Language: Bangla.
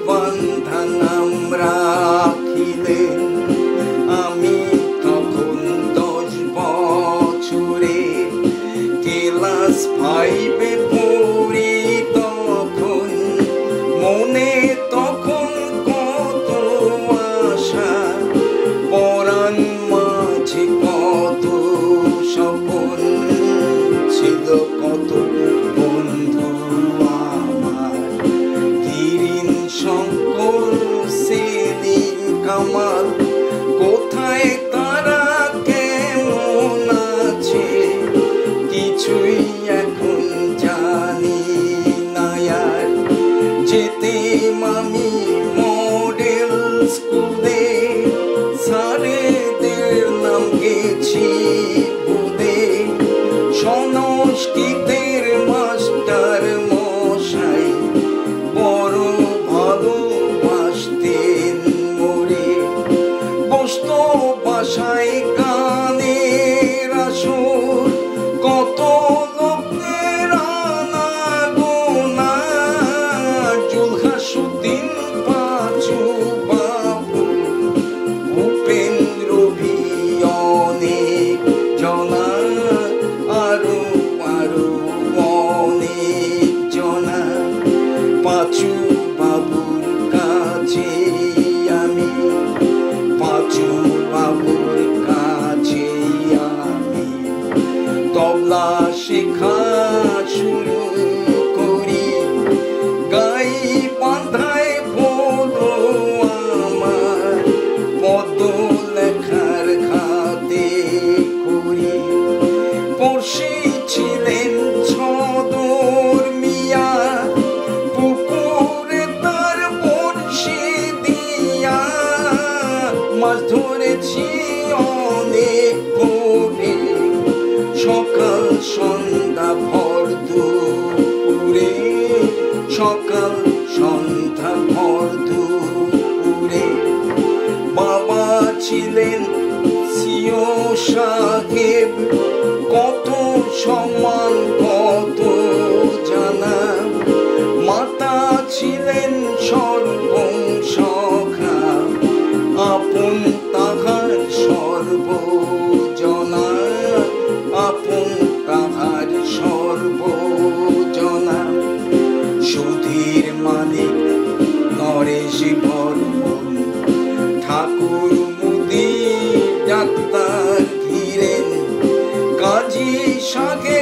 বান্ধা নাম রাখিলেন। আমি তখন 10 বছরে, ক্লাস 5-এ পড়ি তখন। মনে তখন কত আশা, পরাণ মাঝে কত স্বপন, ছিল কত বন্ধু আমার। ধীরিন, শঙ্কর, সেলিম, কামাল, কোথায় তারা, কেমন আছে, কিছুই এখন জানি না আর। যেতেম আমি মডেল স্কুলে, স্যারেদের নাম গেছি ভুলে। সংস্কৃতের মাস্টার মশাই বড় ভালোবাসতেন মোরে। বসত বাসায় গানের আসর, কত লোকের আনাগোনা। জুলহাসুদ্দিন, পাঁচু বাবু, উপেন্দ্র ভি, অনেক জনা, আরো অনেক জনা। পাঁচু বাবুর কাছে আমি, পাঁচু বাবুর কাছে আমি তবলা শেখা শুরু করি। গাই বাঁধায় বলো আমার, পদ্ম লেখার খাতে করি। পড়শি ছিলেন ছদর মিয়া, পুকুরে তার বড়শি দিয়া। মাছ ধরেছি অনেক ভোরে, সকাল সন্ধ্যা ভর দুপুরে, সকাল সন্ধ্যা ভর দুপুরে। বাবা ছিলেন সিও সাহেব, কত সম্মান কত জানা। মাতা ছিলেন সর্বংসখা, আপন তাহার সর্বজনা, আপন তাহার সর্বজনা। সুধীর মালিক, নরেশ বর্মন, ঠাকুর মুদির, ডাক্তার ধীরেন, কাজী সাহেব